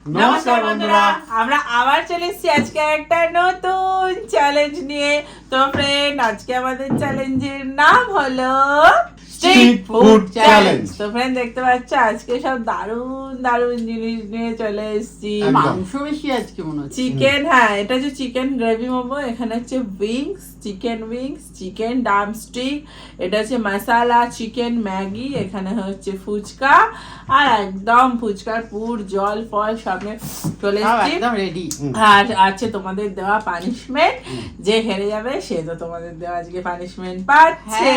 নমস্কার বন্ধুরা, আমরা আবার চলে এসেছি আজকে একটা নতুন চ্যালেঞ্জ নিয়ে। তো ফ্রেন্ড, আজকে আমাদের চ্যালেঞ্জের নাম হলো স্ট্রিট ফুড চ্যালেঞ্জ। তো ফ্রেন্ড, দেখতে পাচ্ছ আজকে সব দারুণ দারুণ জিনিস নিয়ে চলে এসেছি। মাংস বেশি আজকে মনে হচ্ছে। চিকেন, হ্যাঁ এটা হচ্ছে চিকেন গ্রেভি মোমো, এখানে হচ্ছে wings, chicken wings, chicken drumstick, এটা হচ্ছে মশালা চিকেন ম্যাগি, এখানে হচ্ছে ফুচকা, আর একদম ফুচকার পুর জল ফল সামনে চলে এসেছি একদম রেডি। আর আছে তোমাদের দেওয়া পানিশমেন্ট, যে হেরে যাবে সে তো তোমাদের দেওয়া আজকে পানিশমেন্ট পাচ্ছে।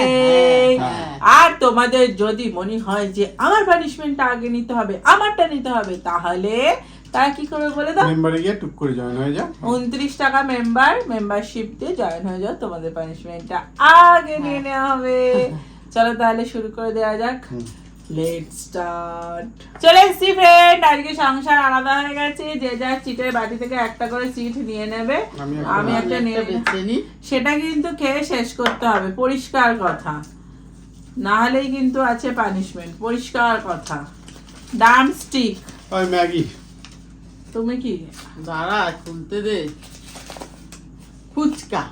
হ্যাঁ। আর তোমাদের যদি মনে হয় যে আমার পানিশমেন্টটা আগে নিতে হবে, আমারটা নিতে হবে, তাহলে তারা কি করবে বলে দাও? মেম্বারে গিয়ে টুক করে জয়েন হয়ে যাও। 29 টাকা মেম্বারশিপ দিয়ে জয়েন হয়ে যাও, তোমাদের পানিশমেন্টটা আগে নিয়ে নেওয়া হবে। চলো তাহলে শুরু করে দেওয়া যাক। Let's start. চলে এসেছি ফ্রেন্ড, আজকে সংসার আলাদা হয়ে গেছে, যে যার চিটের বাটি থেকে একটা করে চিট নিয়ে নেবে। আমি একটা নিয়ে বেছে নি। সেটা কিন্তু খেয়ে শেষ করতে হবে, পরিষ্কার কথা, না হলেই কিন্তু আছে পানিশমেন্ট, পরিষ্কার কথা। ড্রামস্টিক, ওই ম্যাগি, তুমি কি? দাঁড়া খুলতে দে। ফুচকা।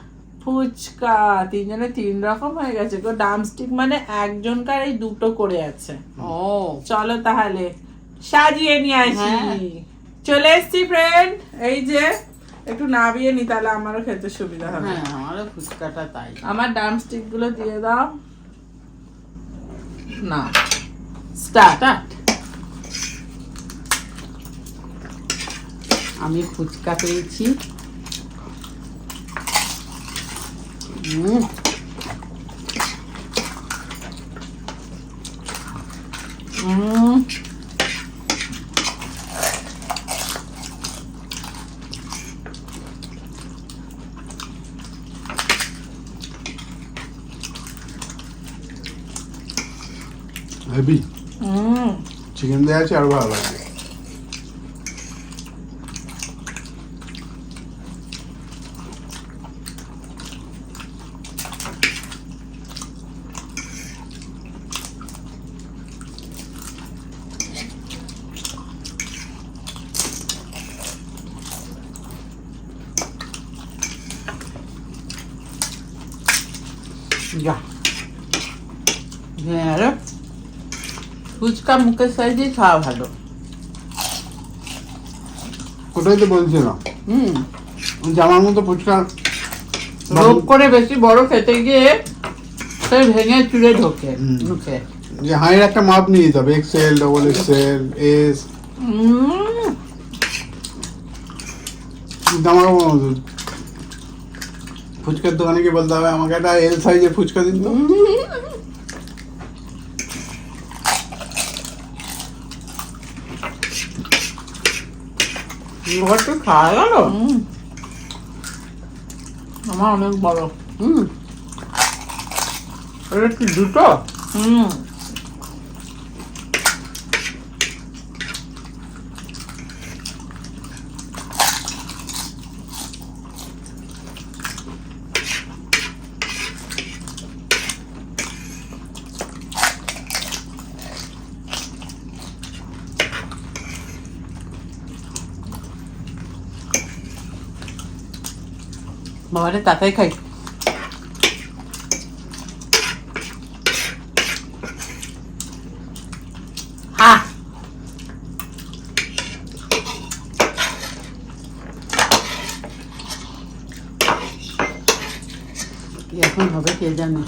ফুচকা, তিনজনে তিন রকম হয়ে গেছে গো। ড্রামস্টিক মানে একজনকার এই দুটো করে আছে। ও চলো তাহলে সাজিয়ে নিয়ে আসি। হ্যাঁ। চলে এসছি ফ্রেন্ড, এই যে একটু নাবিয়ে নি, তাহলে আমারও খেতে সুবিধা হবে। হ্যাঁ, আমারও ফুচকাটা তাই। আমার ড্রামস্টিক গুলো দিয়ে দাও না। স্টার্ট। আমি ফুচকা পেয়েছি। হেভি চিকেন দেওয়া আছে, আরো ভালো লাগবে। যা হ্যাঁ রে, ফুচকা মুখের সাইজে খাওয়া ভালো। ওটাই তো বলছিলাম, জামার মতো ফুচকা লোভ করে বেশি বড় খেতে গিয়ে সে ভেঙে চুড়ে ঢোকে মুখে। যে হাঁড়ির একটা মাপ নিয়ে যেতে হবে, এক্সেল, ডবল এক্সেল, এস। জামার মতো ফুচকার দোকানে গিয়ে বলতে হবে আমাকে একটা এল সাইজের ফুচকা দিন তো। ঘরটা খাওয়া গেল। আমার অনেক বড়। এটা কি দুটো? বাবারে তাতাই খাই। হ্যাঁ কি এখন হবে কে জানে।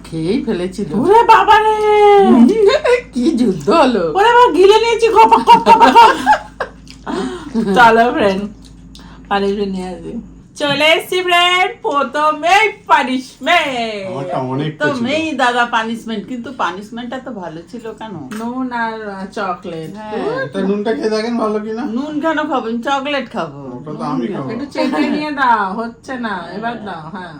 খেয়েই ফেলেছি তো। ওরে বাবা রে, কি যুদ্ধ হলো। ওরে বাবা, গিলে নিয়েছি খপ খপ খপ খপ। চলো ফ্রেন্ড, পানিশমেন্ট নিয়ে আসি। চলে এসছি ফ্রেন্ড, প্রথমেই পানিশমেন্ট। আমারটা অনেক তো মেই দাদা পানিশমেন্ট, কিন্তু পানিশমেন্টটা তো ভালো ছিল কেন? নুন আর চকলেট। এটা নুনটা খেয়ে দেখেন ভালো কিনা। নুন কেন খাবেন? চকলেট খাবো। ওটা তো আমি খাবো। একটু চেখে নিয়ে দাও, হচ্ছে না, এবার দাও। হ্যাঁ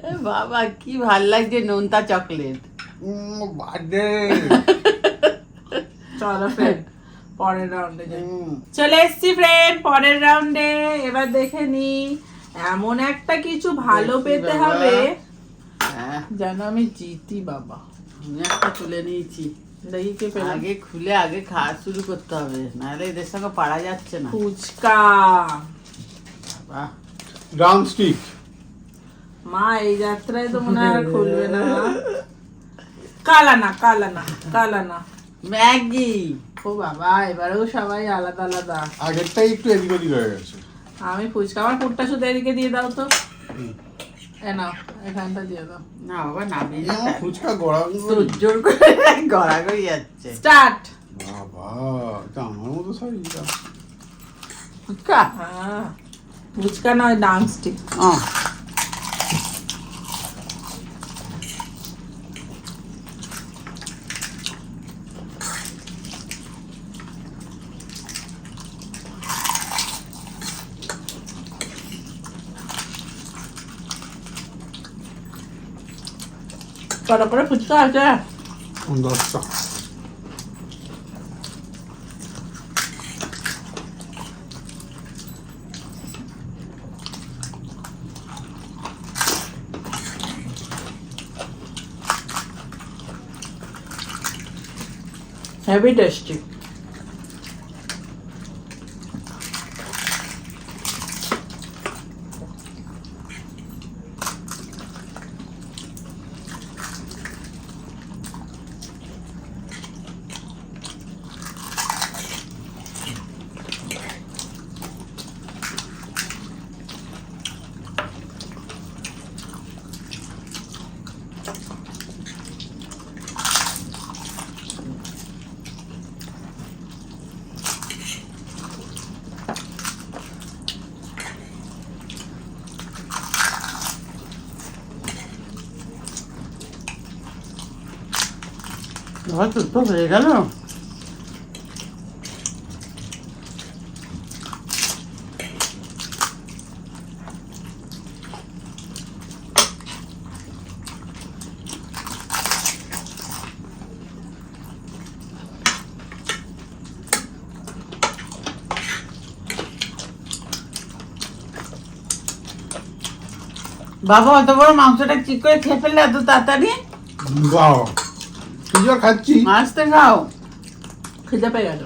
এ বাবা কি ভাল লাগছে নোনতা চকলেট। বার্থডে। চলো ফ্রেন্ড, পরের রাউন্ডে যাই। চলে এসছি ফ্রেন্ড পরের রাউন্ডে। এবার দেখে নি, এমন একটা কিছু ভালো দেখি পেতে বাবা। হবে হ্যাঁ, যেন আমি জিতি বাবা। আমি একটা তুলে নিয়েছি। দেখি কি পেলাম। আগে খুলে আগে খাওয়া শুরু করতে হবে, নাহলে এদের সঙ্গে পারা যাচ্ছে না। ফুচকা। বাহ, ড্রাম স্টিক। মা এই যাত্রায় তো মনে হয় আর খুলবে না। কালানা কালানা কালানা। ম্যাগি। ও বাবা, এবারেও সবাই আলাদা আলাদা। আগেরটাই একটু এদিক ওদিক হয়ে গেছে। আমি ফুচকা, আমার পুরটা শুধু এদিকে দিয়ে দাও তো। এ নাও, এখানটা দিয়ে দাও। না বাবা, নামিয়ে এই আমার ফুচকা গড়া তোর জোর করে গড়াগড়ি যাচ্ছে। স্টার্ট। বাবা, এটা আমার মতো সাইজটা। ফুচকা। হ্যাঁ, ফুচকা নয়, ডাম স্টিক। কটা করে ফুচকা আছে? 10টা। Heavy tasty. হয়তো তো হয়ে গেল। বাবা, অত বড় মাংসটা কি করে খেয়ে ফেললে এত তাড়াতাড়ি? বাবা, তুই যা খাচ্ছি। মাছটা খাও। খিদে পেয়ে গেল।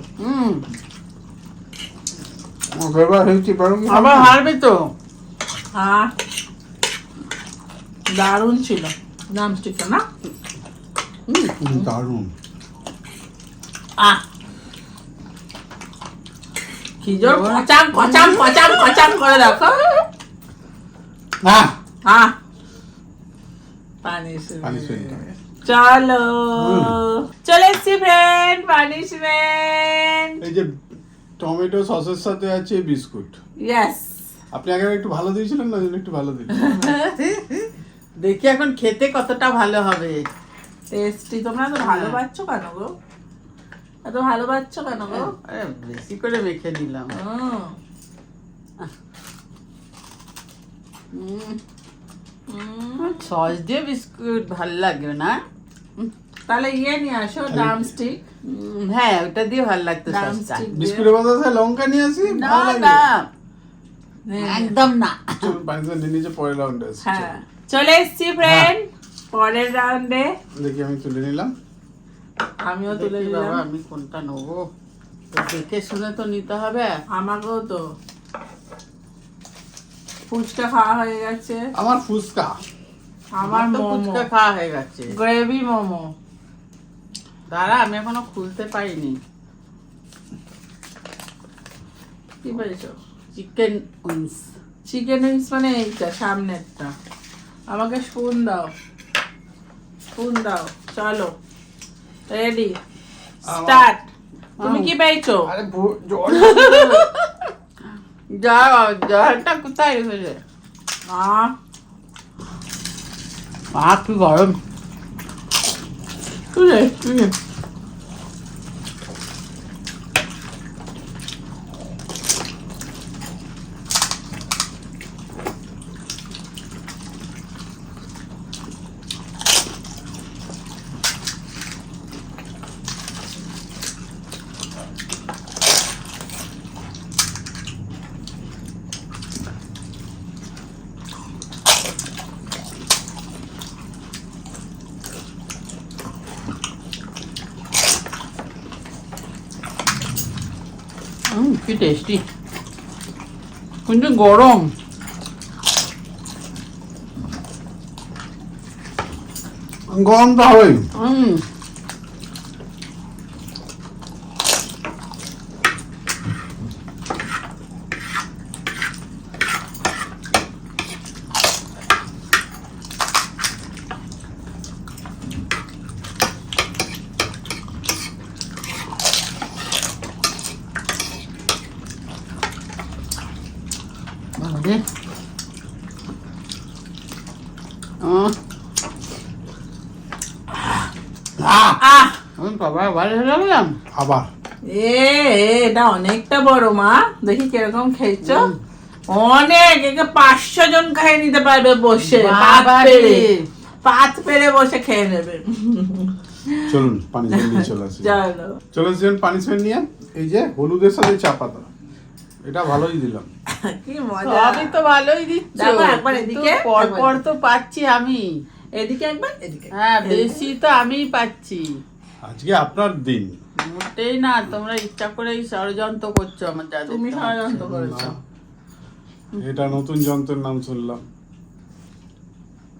আমার ব্যাপার হয়েছে, পারো কি? আবার হারবে তো। হ্যাঁ, দারুণ ছিল ডাম স্টিকটা না? দারুণ। আহ, কি জোর কচাম কচাম কচাম কচাম করে দেখো। হ্যাঁ, হ্যাঁ, পানিশমেন্ট। পানিশমেন্ট। চলো চলে এসছি ফ্রেন্ড, পানিশমেন্ট। এই যে টমেটো সসের সাথে আছে বিস্কুট। ইয়েস। আপনি আগে একটু ভালো দিয়েছিলেন না, একটু ভালো দিন। দেখি এখন খেতে কতটা ভালো হবে। টেস্টি। তোমরা তো ভালো পাচ্ছ কেন গো? এত ভালো পাচ্ছ কেন গো? আরে বেশি করে মেখে দিলাম। সস দিয়ে বিস্কুট ভালো লাগবে না? তাহলে ইয়ে নিয়ে আসো, ডাম স্টিক। হ্যাঁ, ওটা দিয়ে ভালো লাগতো সসটা। ড্রামস্টিক। বিস্কুটের বদলে লঙ্কা নিয়ে আসি, না ভালো লাগে। না, একদম না। চলুন পানিশমেন্ট নিয়ে নিচে পরের রাউন্ডে আসি। হ্যাঁ, চলে এসছি ফ্রেন্ড পরের রাউন্ডে। দেখি আমি তুলে নিলাম। আমিও তুলে দেখি দিলাম। বাবা, আমি কোনটা নেবো? তো দেখে শুনে তো নিতে হবে। আমাকেও তো। ফুচকা খাওয়া হয়ে গেছে। আমার ফুচকা। আমার তো মোমো, ফুচকা খাওয়া হয়ে গেছে। গ্রেভি মোমো। দাঁড়া, আমি এখনো খুলতে পারিনি। কি পেয়েছো? Chicken wings. চিকেন উইংস মানে এইটা সামনেরটা। আমাকে স্পুন দাও, স্পুন দাও। চলো, রেডি, স্টার্ট। তুমি কি পেয়েছো? আরে জল। জলটা কোথায় হয়েছে? আহ, কি গরম। তুলে তুলে। কি টেস্টি, কিন্তু গরম। গরম তো হবেই। বাবারে। বাবা বাড়ি হয়ে গেলাম। আবার এটা অনেকটা বড় মা, দেখি কিরকম খেয়েছো। অনেক, একে 500 জন খেয়ে নিতে পারবে বসে, পাত পেরে বসে খেয়ে নেবে। চলুন পানিশমেন্ট নিয়ে চলে আসি। চলো চলে এসেছেন পানিশমেন্ট নিয়ে। এই যে হলুদের সাথে চা পাতা, এটা ভালোই দিলাম। কি মজা। সবই তো ভালোই দিচ্ছ, দেখো একবার এদিকে, কিন্তু পরপর তো পাচ্ছি আমি। এদিকে একবার, এদিকে। হ্যাঁ, বেশি তো আমিই পাচ্ছি। আজকে আপনার দিন। মোটেই না, তোমরা ইচ্ছা করেই ষড়যন্ত্র করছো আমার যা তুমি দেখতে ষড়যন্ত্র পাচ্ছি। করেছো। এটা নতুন যন্ত্রের নাম শুনলাম।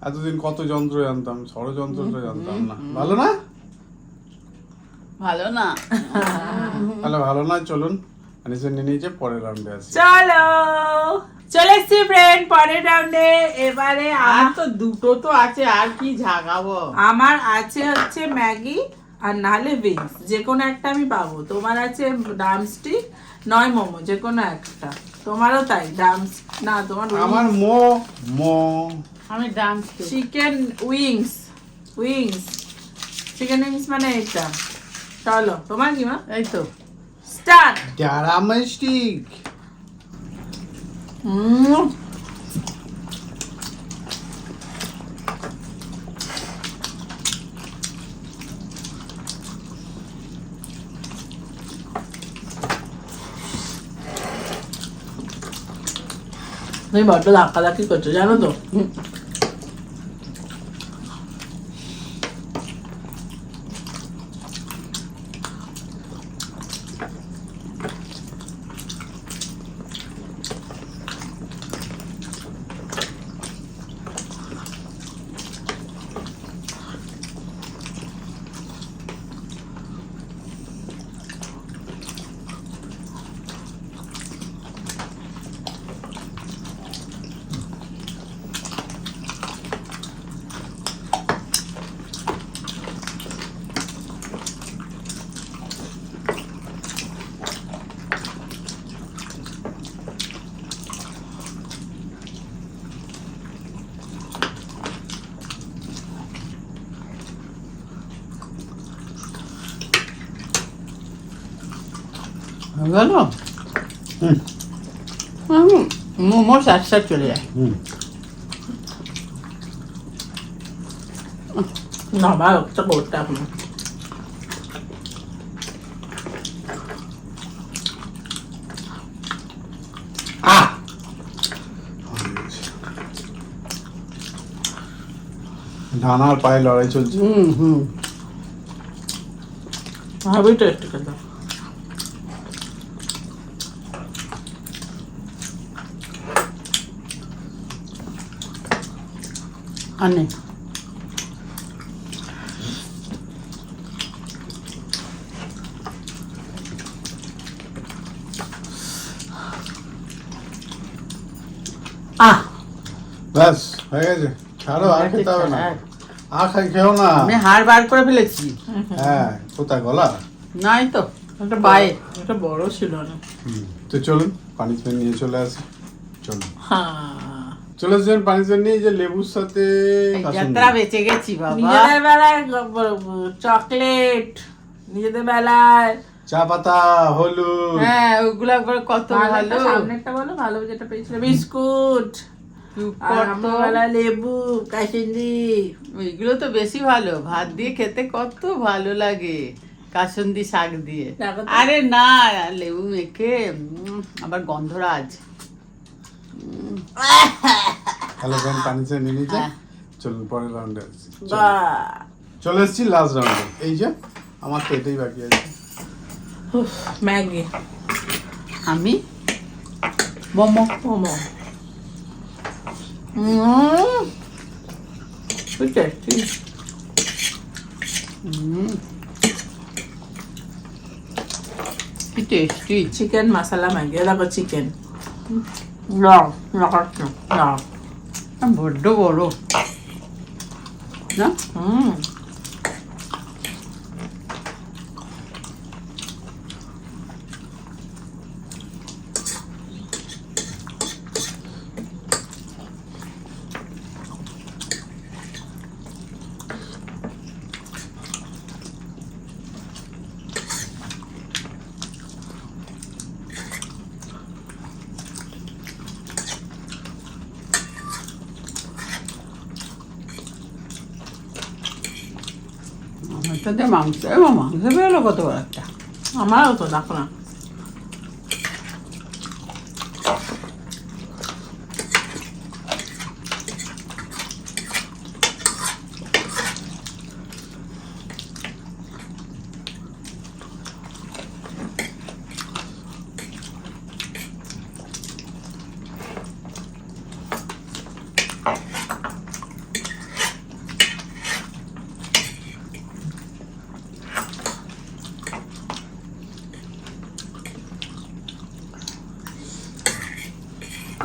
এতদিন কত যন্ত্র জানতাম, ষড়যন্ত্রটা জানতাম না। ভালো না? ভালো না। তাহলে ভালো না, চলুন পানিশমেন্ট নিয়ে নিয়েছে, পরের রাউন্ডে আসি। চলো চলে এসছি ফ্রেন্ড পরের রাউন্ডে। এবারে আর তো দুটো তো আছে, আর কি ঝাগাবো। আমার আছে হচ্ছে ম্যাগি আর নাহলে উইংস, যে কোনো একটা আমি পাবো। তোমার আছে ড্রামস্টিক নয় মোমো, যে কোনো একটা। তোমারও তাই, না তোমার আমার মো আমি dance chicken wings, chicken wings মানে এটা। চলো তোমার কি মা? এই তো স্টার্ট। ড্রামস্টিক। তুমি বড্ড ধাক্কাধাক্কি করছো জানো তো। গেল মোমো সাথে চলে যায়। না ভালো একটা করতে এখন। ডানার পায়ে লড়াই চলছে। ভাবি টেস্ট খেতে। আনে ব্যাস হয়ে গেছে, ছাড়ো, আর খেতে হবে না। আর খেও না। আমি হাড় বার করে ফেলেছি। হ্যাঁ, কোথায় গলা? নাই তো, একটা পায়ে। এটা বড় ছিল না। তো চলুন পানিশমেন্ট নিয়ে চলে আসি। চলুন হ্যাঁ, চলে আসছেন পানিশমেন্ট নিয়ে, যে লেবুর সাথে কাসুন্দি। যাত্রা বেঁচে গেছি বাবা। নিজেদের বেলায় চকলেট, নিজেদের বেলায় চা পাতা, হলুদ। হ্যাঁ, ওগুলো একবার কত ভালো। সামনেরটা বলো ভালো, যেটা পেয়েছিল বিস্কুট। আর আমার বেলায় লেবু, কাসুন্দি। ওইগুলো তো বেশি ভালো, ভাত দিয়ে খেতে কত ভালো লাগে, কাসুন্দি শাক দিয়ে। দেখো তো। আরে না, লেবু মেখে আবার গন্ধরাজ। হ্যালো ফ্রেন্ড, পানিশমেন্ট নিয়ে নিয়েছে। হ্যাঁ। চলুন পরের রাউন্ডে আসি। বাহ, চলে এসেছি লাস্ট রাউন্ডে। এই যে আমার তো এটাই বাকি আছে। ম্যাগি। আমি মোমো। মোমো টেস্টি। কি টেস্টি। চিকেন মশলা ম্যাগি, দেখো চিকেন বড্ড বড় না? আমারটাতে মাংস মাংস বেরোলো কত বড় একটা। আমারও তো দেখো না।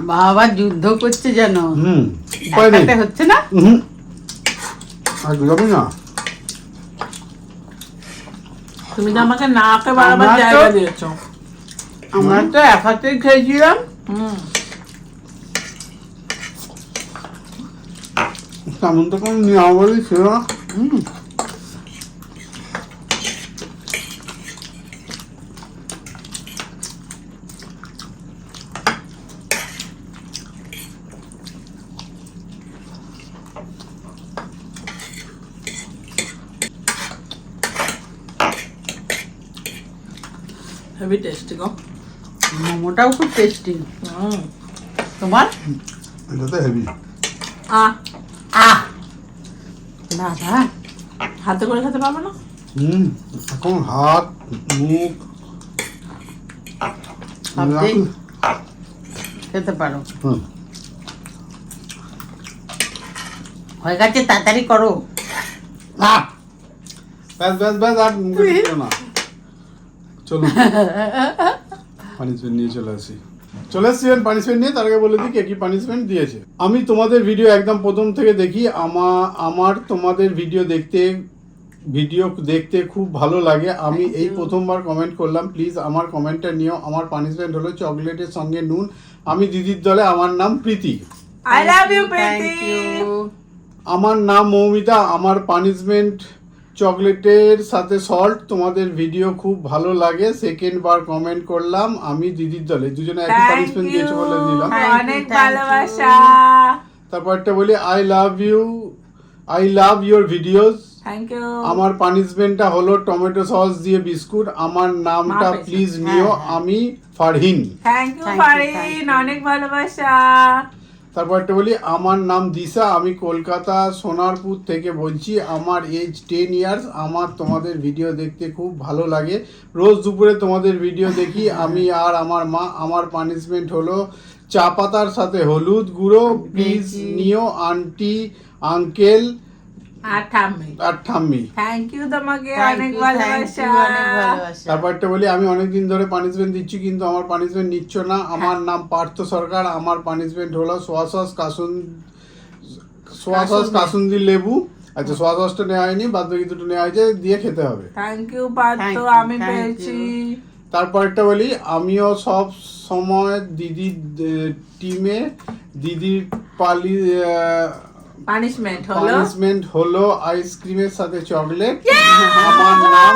বাবা যুদ্ধ করছে যেন। উপায় নেই। একাতে হচ্ছে না। একদমই না। তুমি তো আমাকে নাকে বারবার আমার তো- জায়গা দিয়েছো। আমরা তো এক হাতেই খেয়েছিলাম। তেমন তো কোনো নিয়মাবলী ছিল না। হেভি টেস্টি গো। মোমোটাও খুব টেস্টি। তোমার? এটা তো হেভি। আহ আহ দাদা হাতে করে খেতে পারবো না? এখন হাত মুখ সবটাই খেতে পারো। হয়ে গেছে, তাড়াতাড়ি করো। ব্যাস ব্যাস ব্যাস, আর মুখে দিও না। চলো পানিশমেন্ট নিয়ে চলে আসি। চলে এসেছিলেন পানিশমেন্ট নিয়ে। তার আগে বলে দিই কে কি পানিশমেন্ট দিয়েছে। আমি তোমাদের ভিডিও একদম প্রথম থেকে দেখি। আমার তোমাদের ভিডিও দেখতে খুব ভালো লাগে। আমি এই প্রথমবার কমেন্ট করলাম, প্লিজ আমার কমেন্টটা নিও। আমার পানিশমেন্ট হলো চকলেটের সঙ্গে নুন। আমি দিদির দলে। আমার নাম Preeti. I love you thank Preeti. You. আমার নাম মৌমিতা। আমার পানিশমেন্ট চকলেটের সাথে সল্ট। তোমাদের ভিডিও খুব ভালো লাগে। সেকেন্ড বার কমেন্ট করলাম। আমি দিদির দলে। দুজনে একই থ্যাংক পানিশমেন্ট ইউ, দিয়েছে বলে দিলাম। অনেক Thank you. ভালোবাসা। তারপরটা বলি I love you, I love your videos. Thank you. আমার পানিশমেন্টটা হলো টমেটো সস দিয়ে বিস্কুট। আমার নামটা মা পেয়েছে। প্লিজ নিও। হ্যাঁ, হ্যাঁ। আমি Farhin. Thank you Thank you, Farhin, thank you. অনেক ভালোবাসা। তারপর একটা বলি আমার নাম দিশা। আমি কলকাতা সোনারপুর থেকে বলছি। আমার এজ 10 ইয়ার্স। আমার তোমাদের ভিডিও দেখতে খুব ভালো লাগে। রোজ দুপুরে তোমাদের ভিডিও দেখি আমি আর আমার মা। আমার পানিশমেন্ট হলো চা পাতার সাথে হলুদ গুঁড়ো। প্লিজ নিও আন্টি, আঙ্কেল আর ঠাম্মি। আর ঠাম্মি। থ্যাংক ইউ তোমাকে, Thank অনেক you, ভালোবাসা। thank you, অনেক ভালোবাসা। তারপরটা বলি আমি অনেকদিন ধরে পানিশমেন্ট দিচ্ছি কিন্তু আমার পানিশমেন্ট নিচ্ছ না। আমার নাম পার্থ সরকার। আমার পানিশমেন্ট হলো সোয়া সস কাসুন্দি লেবু। আচ্ছা, সোয়া সসটা নেওয়া হয়নি, বাদ বাকি দুটো নেওয়া হয়েছে, দিয়ে খেতে হবে। Thank you Partha, Thank you, আমি thank পেয়েছি। তারপরটা বলি আমিও সব সময় দিদির টিমে। দিদির পানিশমেন্ট হলো পানিশমেন্ট হলো আইসক্রিমের সাথে চকলেট। আমার নাম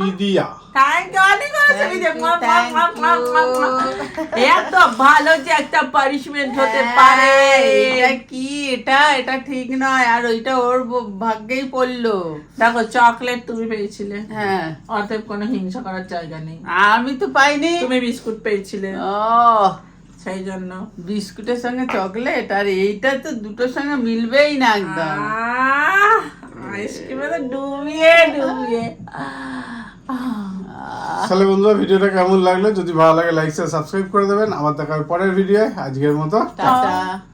বিদিয়া। থ্যাংক ইউ, অনেক ভালোবাসা। এই যে, Thank you, মুয়া, মুয়া, মুয়া, মুয়া, মুয়া, মুয়া। thank you. এত ভালো যে একটা পানিশমেন্ট হতে পারে। এটা কি? এটা ঠিক নয়। আর ওইটা ওর ভাগ্যেই পড়লো। দেখো চকলেট তুমি পেয়েছিলে, হ্যাঁ, অতএব কোনো হিংসা করার জায়গা নেই। আমি তো পাইনি। তুমি বিস্কুট পেয়েছিলে, ও, সেই জন্য। বিস্কুটের সঙ্গে চকলেট, আর এইটা তো দুটোর সঙ্গে মিলবেই না একদম। আইসক্রিমে তো ডুবিয়ে ডুবিয়ে। তাহলে বন্ধুরা ভিডিওটা কেমন লাগলো, যদি ভালো লাগে লাইক সাবস্ক্রাইব করে দেবেন। আবার দেখা হবে পরের ভিডিও। আজকের মতো টাটা।